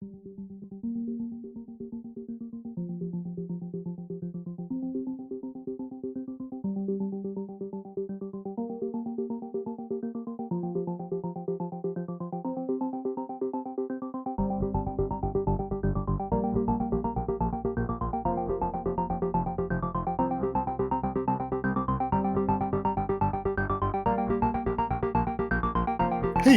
Hey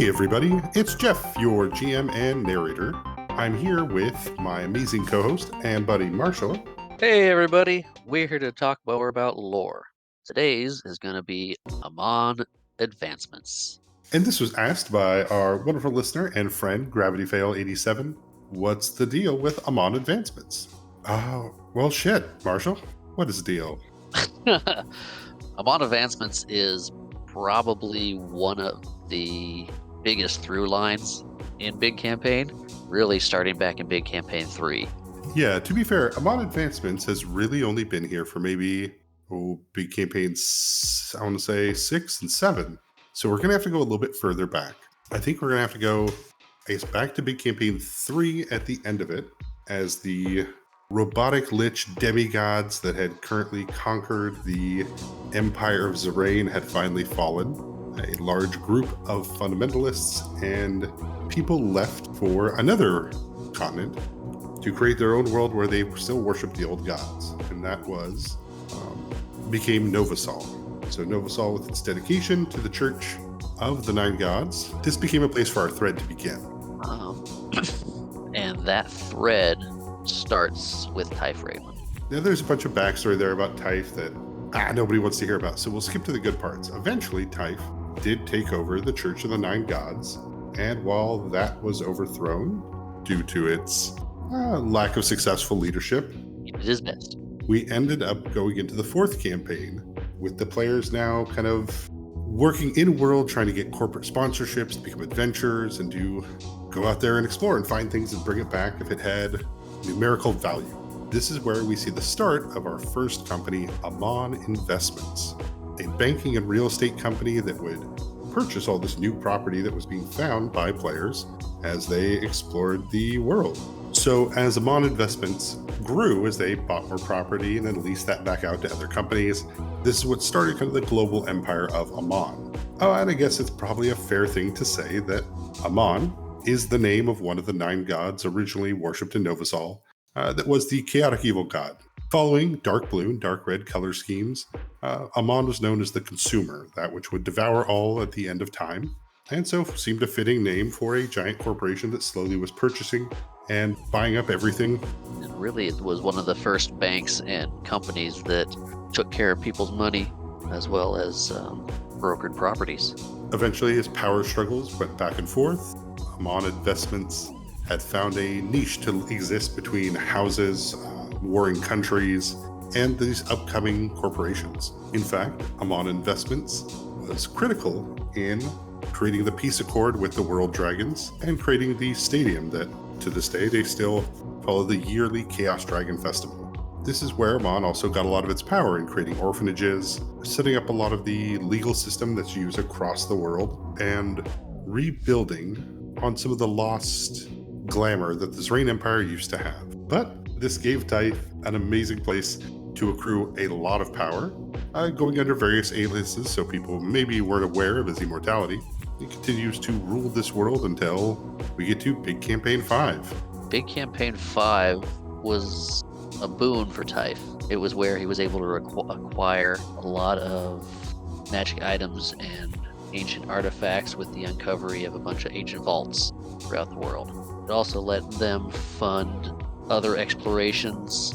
everybody, it's Jeff, your GM and narrator. I'm here with my amazing co-host and buddy Marshall. Hey everybody, we're here to talk more about lore. Today's is going to be Ammon advancements. And this was asked by our wonderful listener and friend, GravityFail87. What's the deal with Ammon advancements? Well shit, Marshall. What is the deal? Ammon advancements is probably one of the biggest through lines in Big Campaign, really starting back in Big Campaign 3. Yeah, to be fair, Ammon advancements has really only been here for maybe Big Campaigns, I want to say 6 and 7. So we're going to have to go a little bit further back. I think we're going to have to go, I guess, back to Big Campaign 3 at the end of it, as the robotic lich demigods that had currently conquered the Empire of Zerain had finally fallen. A large group of fundamentalists and people left for another continent to create their own world where they still worship the old gods. And that became Novasol. So Novasol, with its dedication to the Church of the Nine Gods, this became a place for our thread to begin. And that thread starts with Typh Raven. Now there's a bunch of backstory there about Typh that nobody wants to hear about, so we'll skip to the good parts. Eventually, Typh did take over the Church of the Nine Gods, and while that was overthrown due to its lack of successful leadership, He did his best. we ended up going into the fourth campaign with the players now kind of working in-world, trying to get corporate sponsorships to become adventurers and go out there and explore and find things and bring it back if it had numerical value. This is where we see the start of our first company, Ammon Investments, a banking and real estate company that would purchase all this new property that was being found by players as they explored the world. So as Ammon Investments grew, as they bought more property and then leased that back out to other companies, this is what started kind of the global empire of Ammon. And I guess it's probably a fair thing to say that Ammon is the name of one of the nine gods originally worshipped in Novasol, that was the chaotic evil god. Following dark blue and dark red color schemes, Ammon was known as the consumer, that which would devour all at the end of time, and so seemed a fitting name for a giant corporation that slowly was purchasing and buying up everything. And really, it was one of the first banks and companies that took care of people's money as well as brokered properties. Eventually, as power struggles went back and forth, Ammon Investments had found a niche to exist between houses, warring countries, and these upcoming corporations. In fact, Ammon Investments was critical in creating the peace accord with the World Dragons and creating the stadium that, to this day, they still follow the yearly Chaos Dragon Festival. This is where Ammon also got a lot of its power in creating orphanages, setting up a lot of the legal system that's used across the world, and rebuilding on some of the lost glamour that the Zerain Empire used to have. But this gave Typh an amazing place to accrue a lot of power, going under various aliases so people maybe weren't aware of his immortality. He continues to rule this world until we get to Big Campaign 5. Big Campaign 5 was a boon for Typh. It was where he was able to acquire a lot of magic items and ancient artifacts with the uncovery of a bunch of ancient vaults throughout the world. It also let them fund other explorations,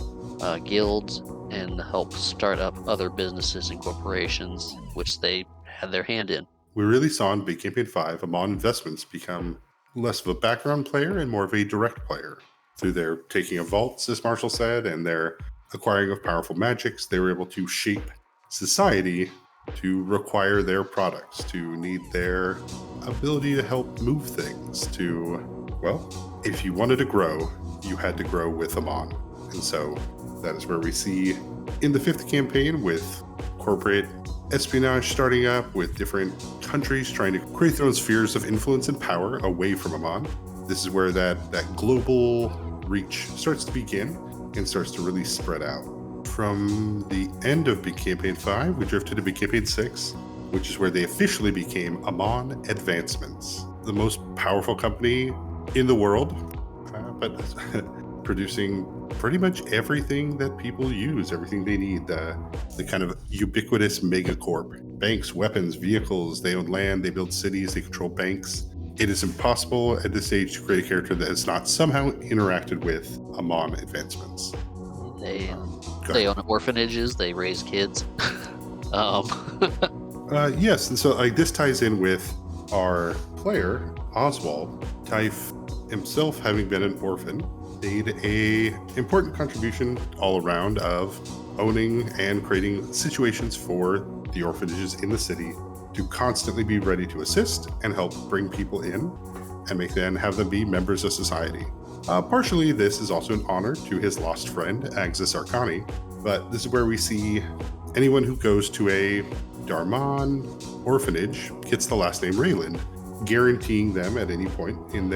guilds, and help start up other businesses and corporations, which they had their hand in. We really saw in Big Campaign 5 Ammon Investments become less of a background player and more of a direct player. Through their taking of vaults, as Marshall said, and their acquiring of powerful magics, they were able to shape society to require their products, to need their ability to help move things, if you wanted to grow, you had to grow with Ammon. And so that is where we see in the 5th campaign with corporate espionage starting up, with different countries trying to create their own spheres of influence and power away from Ammon. This is where that global reach starts to begin and starts to really spread out. From the end of Big Campaign 5, we drifted to Big Campaign 6, which is where they officially became Ammon Advancements, the most powerful company in the world, but producing pretty much everything that people use, everything they need, the kind of ubiquitous megacorp. Banks, weapons, vehicles, they own land, they build cities, they control banks. It is impossible at this stage to create a character that has not somehow interacted with Ammon Advancements. They own orphanages, they raise kids. Yes, and so this ties in with our player, Oswald. Typh himself, having been an orphan, made a important contribution all around of owning and creating situations for the orphanages in the city to constantly be ready to assist and help bring people in and have them be members of society. Partially, this is also an honor to his lost friend, Axis Arcani, but this is where we see anyone who goes to a Darman orphanage gets the last name Rayland, guaranteeing them at any point in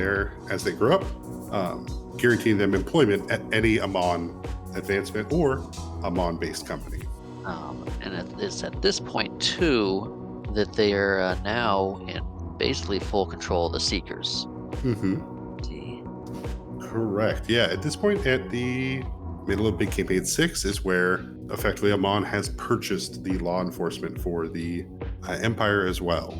as they grow up, guaranteeing them employment at any Ammon advancement or Ammon-based company. And it's at this point, too, that they are now in basically full control of the Seekers. Mm-hmm. Correct. Yeah, at this point, at the middle of Big Campaign 6 is where effectively Ammon has purchased the law enforcement for the Empire as well.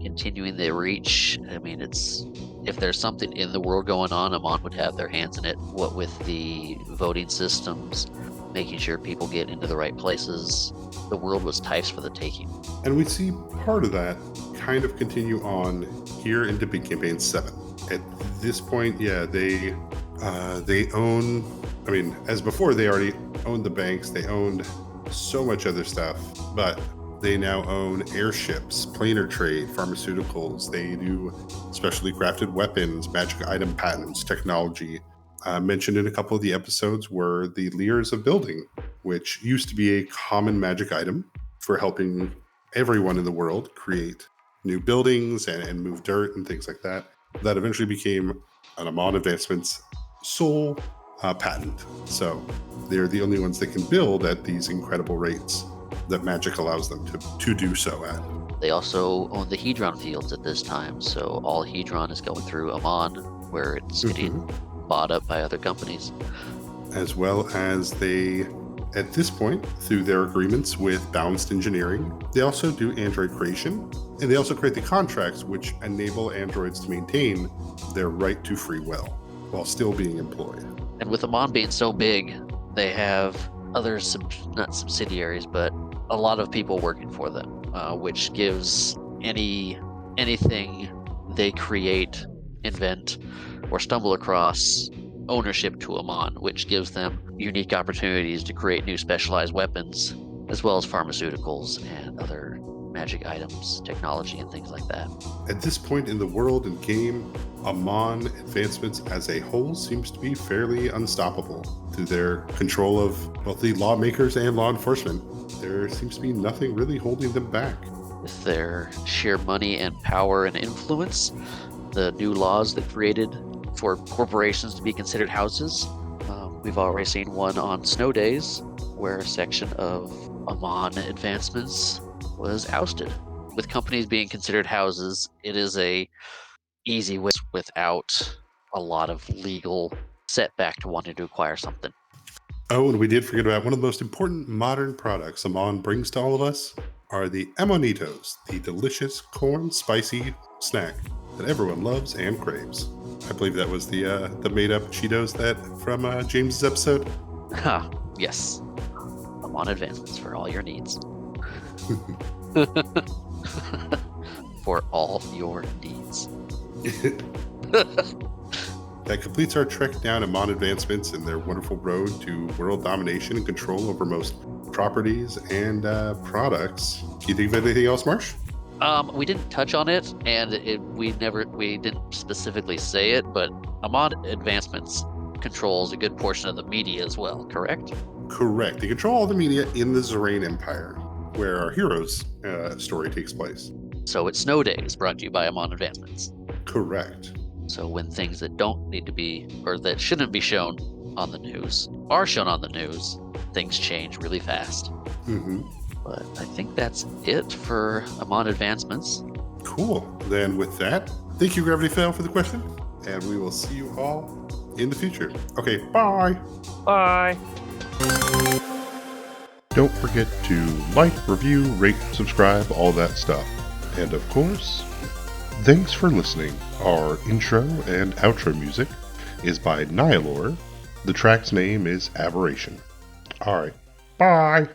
Continuing their reach. I mean, if there's something in the world going on, Ammon would have their hands in it. What with the voting systems, making sure people get into the right places, the world was Typh's for the taking. And we see part of that kind of continue on here into Big Campaign 7. At this point, yeah, they own. I mean, as before, they already owned the banks. They owned so much other stuff, but they now own airships, planar trade, pharmaceuticals. They do specially crafted weapons, magic item patents, technology. Mentioned in a couple of the episodes were the Leers of Building, which used to be a common magic item for helping everyone in the world create new buildings and move dirt and things like that. That eventually became an Ammon Advancements sole patent. So they're the only ones that can build at these incredible rates that magic allows them to do so at. They also own the Hedron fields at this time, so all Hedron is going through Ammon, where it's getting bought up by other companies. As well as they, at this point, through their agreements with Balanced Engineering, they also do android creation, and they also create the contracts which enable androids to maintain their right to free will while still being employed. And with Ammon being so big, they have other, not subsidiaries, but a lot of people working for them, which gives anything they create, invent, or stumble across ownership to Ammon, which gives them unique opportunities to create new specialized weapons, as well as pharmaceuticals and other magic items, technology, and things like that. At this point in the world and game, Ammon Advancements as a whole seems to be fairly unstoppable through their control of both the lawmakers and law enforcement. There seems to be nothing really holding them back. With their sheer money and power and influence, the new laws that created for corporations to be considered houses, we've already seen one on snow days where a section of Ammon Advancements was ousted. With companies being considered houses, it is a easy way without a lot of legal setback to wanting to acquire something. Oh, and we did forget about one of the most important modern products Ammon brings to all of us are the Ammonitos, the delicious corn spicy snack that everyone loves and craves. I believe that was the made-up Cheetos that from James's episode. Ha, yes. Ammon Advancements for all your needs. For all your needs. That completes our trek down Ammon Advancements and their wonderful road to world domination and control over most properties and products. Do you think of anything else, Marsh? We didn't touch on it, and we didn't specifically say it, but Ammon Advancements controls a good portion of the media as well, correct? Correct. They control all the media in the Zorain Empire, where our hero's story takes place. So it's Snow Days, brought to you by Ammon Advancements. Correct. So when things that don't need to be, or that shouldn't be shown on the news, are shown on the news, things change really fast. Hmm. But I think that's it for Ammon advancements. Cool. Then with that, thank you, Gravity Fail, for the question, and we will see you all in the future. Okay, bye. Bye. Don't forget to like, review, rate, subscribe, all that stuff. And of course, thanks for listening. Our intro and outro music is by Nihilor. The track's name is Aberration. Alright, bye!